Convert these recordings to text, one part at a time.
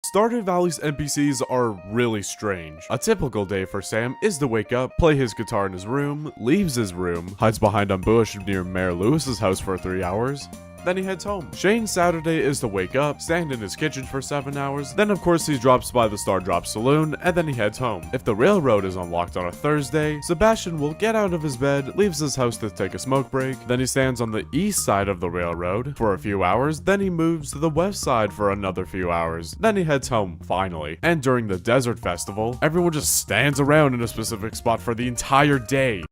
Stardew Valley's NPCs are really strange. A typical day for Sam is to wake up, play his guitar in his room, leaves his room, hides behind a bush near Mayor Lewis's house for 3 hours, then he heads home. Shane's Saturday is to wake up, stand in his kitchen for 7 hours, then of course he drops by the Star Drop Saloon, and then he heads home. If the railroad is unlocked on a Thursday, Sebastian will get out of his bed, leaves his house to take a smoke break, then he stands on the east side of the railroad for a few hours, then he moves to the west side for another few hours, then he heads home, finally. And during the Desert Festival, everyone just stands around in a specific spot for the entire day.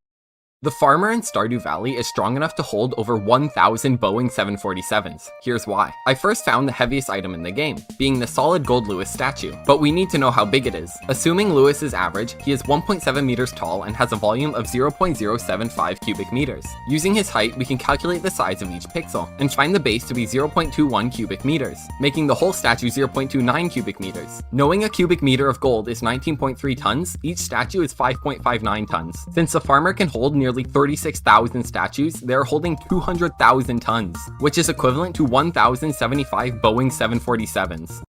The farmer in Stardew Valley is strong enough to hold over 1,000 Boeing 747s. Here's why. I first found the heaviest item in the game, being the solid gold Lewis statue, but we need to know how big it is. Assuming Lewis is average, he is 1.7 meters tall and has a volume of 0.075 cubic meters. Using his height, we can calculate the size of each pixel, and find the base to be 0.21 cubic meters, making the whole statue 0.29 cubic meters. Knowing a cubic meter of gold is 19.3 tons, each statue is 5.59 tons. Since the farmer can hold nearly 36,000 statues, they're holding 200,000 tons, which is equivalent to 1,075 Boeing 747s.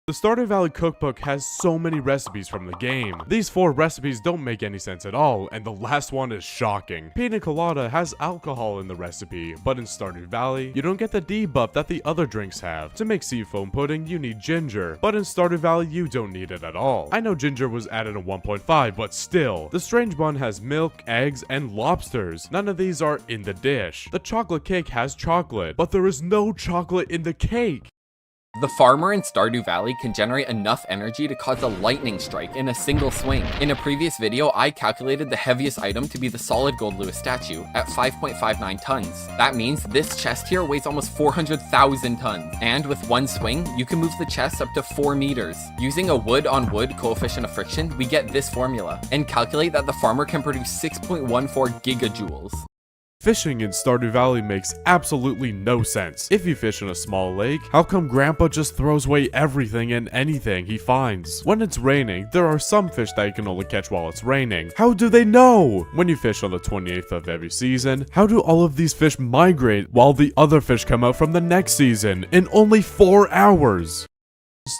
The Stardew Valley cookbook has so many recipes from the game. These 4 recipes don't make any sense at all, and the last one is shocking. Pina Colada has alcohol in the recipe, but in Stardew Valley, you don't get the debuff that the other drinks have. To make seafoam pudding, you need ginger, but in Stardew Valley, you don't need it at all. I know ginger was added in 1.5, but still. The strange bun has milk, eggs, and lobsters. None of these are in the dish. The chocolate cake has chocolate, but there is no chocolate in the cake. The farmer in Stardew Valley can generate enough energy to cause a lightning strike in a single swing. In a previous video, I calculated the heaviest item to be the solid gold Lewis statue at 5.59 tons. That means this chest here weighs almost 400,000 tons. And with one swing, you can move the chest up to 4 meters. Using a wood on wood coefficient of friction, we get this formula, and calculate that the farmer can produce 6.14 gigajoules. Fishing in Stardew Valley makes absolutely no sense. If you fish in a small lake, how come Grandpa just throws away everything and anything he finds? When it's raining, there are some fish that you can only catch while it's raining. How do they know? When you fish on the 28th of every season, how do all of these fish migrate while the other fish come out from the next season in only 4 hours?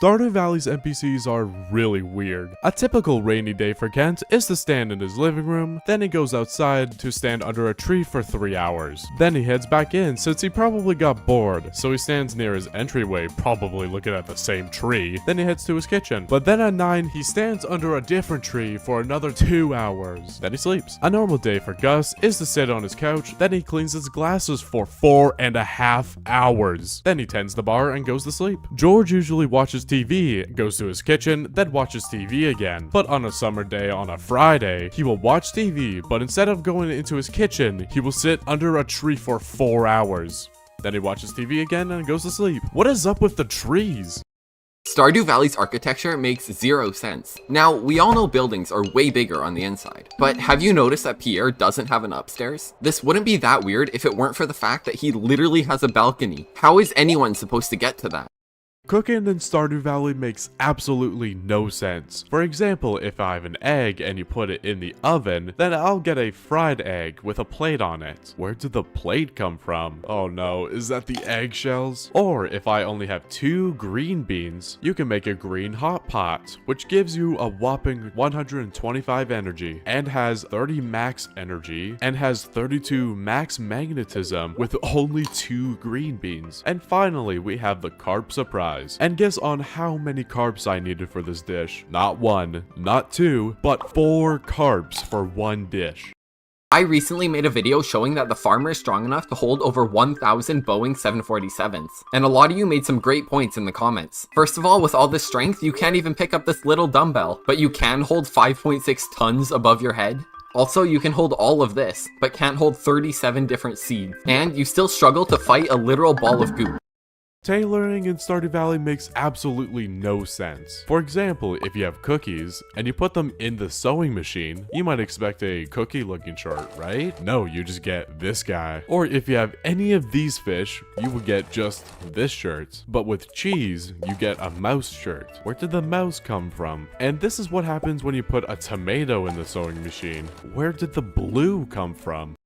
Stardew Valley's NPCs are really weird. A typical rainy day for Kent is to stand in his living room, then he goes outside to stand under a tree for 3 hours. Then he heads back in since he probably got bored, so he stands near his entryway, probably looking at the same tree. Then he heads to his kitchen, but then at 9 he stands under a different tree for another 2 hours. Then he sleeps. A normal day for Gus is to sit on his couch, then he cleans his glasses for 4.5 hours. Then he tends the bar and goes to sleep. George usually watches TV, goes to his kitchen, then watches TV again. But on a summer day on a Friday, he will watch TV, but instead of going into his kitchen, he will sit under a tree for 4 hours. Then he watches TV again and goes to sleep. What is up with the trees? Stardew Valley's architecture makes 0 sense. Now, we all know buildings are way bigger on the inside, but have you noticed that Pierre doesn't have an upstairs? This wouldn't be that weird if it weren't for the fact that he literally has a balcony. How is anyone supposed to get to that? Cooking in Stardew Valley makes absolutely no sense. For example, if I have an egg and you put it in the oven, then I'll get a fried egg with a plate on it. Where did the plate come from? Oh no, is that the eggshells? Or if I only have 2 green beans, you can make a green hot pot, which gives you a whopping 125 energy, and has 30 max energy, and has 32 max magnetism with only 2 green beans. And finally, we have the carp surprise. And guess on how many carps I needed for this dish. Not 1, not 2, but 4 carps for 1 dish. I recently made a video showing that the farmer is strong enough to hold over 1,000 Boeing 747s, and a lot of you made some great points in the comments. First of all, with all this strength, you can't even pick up this little dumbbell, but you can hold 5.6 tons above your head. Also, you can hold all of this, but can't hold 37 different seeds, and you still struggle to fight a literal ball of goop. Tailoring in Stardew Valley makes absolutely no sense. For example, if you have cookies and you put them in the sewing machine, you might expect a cookie looking shirt, right? No, you just get this guy. Or if you have any of these fish, you would get just this shirt. But with cheese, you get a mouse shirt. Where did the mouse come from? And this is what happens when you put a tomato in the sewing machine. Where did the blue come from?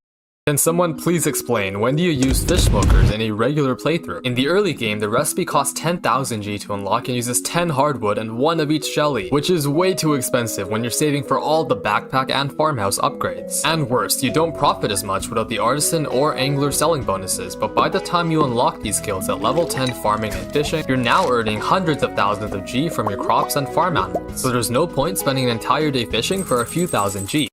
Can someone please explain, when do you use fish smokers in a regular playthrough? In the early game, the recipe costs 10,000 G to unlock and uses 10 hardwood and 1 of each jelly, which is way too expensive when you're saving for all the backpack and farmhouse upgrades. And worse, you don't profit as much without the artisan or angler selling bonuses, but by the time you unlock these skills at level 10 farming and fishing, you're now earning hundreds of thousands of G from your crops and farm animals, so there's no point spending an entire day fishing for a few thousand G.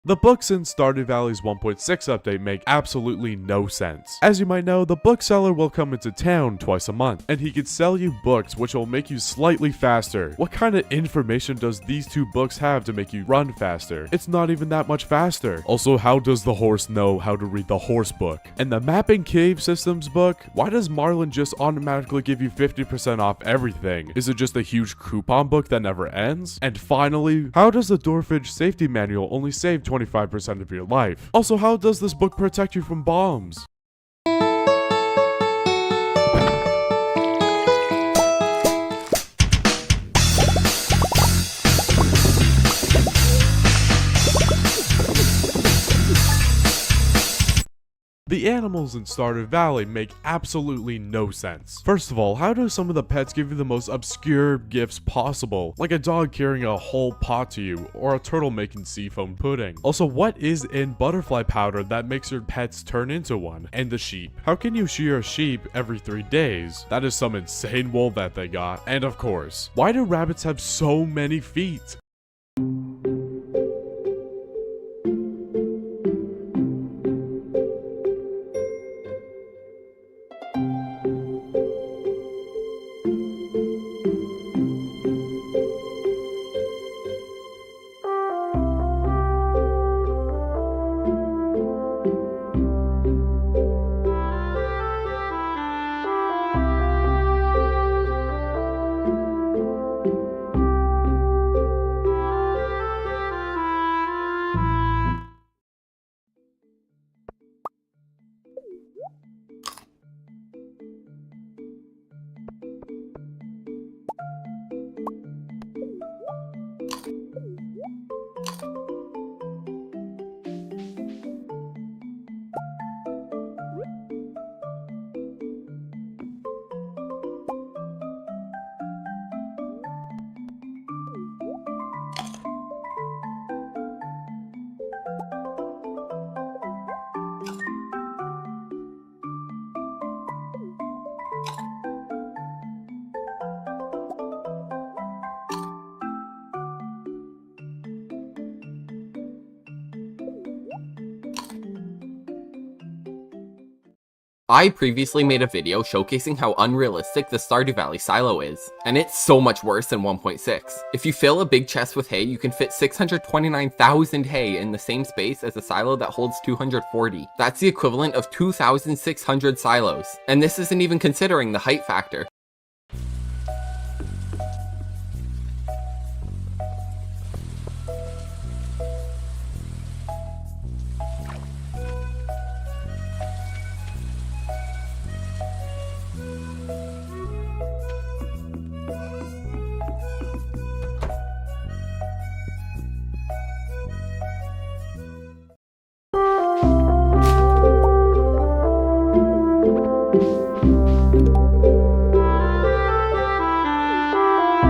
The books in Stardew Valley's 1.6 update make absolutely no sense. As you might know, the bookseller will come into town twice a month, and he could sell you books which will make you slightly faster. What kind of information does these two books have to make you run faster? It's not even that much faster. Also, how does the horse know how to read the horse book? And the mapping cave systems book? Why does Marlin just automatically give you 50% off everything? Is it just a huge coupon book that never ends? And finally, how does the Dwarfage safety manual only save 25% of your life? Also, how does this book protect you from bombs? The animals in Stardew Valley make absolutely no sense. First of all, how do some of the pets give you the most obscure gifts possible? Like a dog carrying a whole pot to you, or a turtle making seafoam pudding. Also, what is in butterfly powder that makes your pets turn into one? And the sheep. How can you shear a sheep every 3 days? That is some insane wool that they got. And of course, why do rabbits have so many feet? I previously made a video showcasing how unrealistic the Stardew Valley silo is, and it's so much worse than 1.6. If you fill a big chest with hay, you can fit 629,000 hay in the same space as a silo that holds 240. That's the equivalent of 2,600 silos, and this isn't even considering the height factor.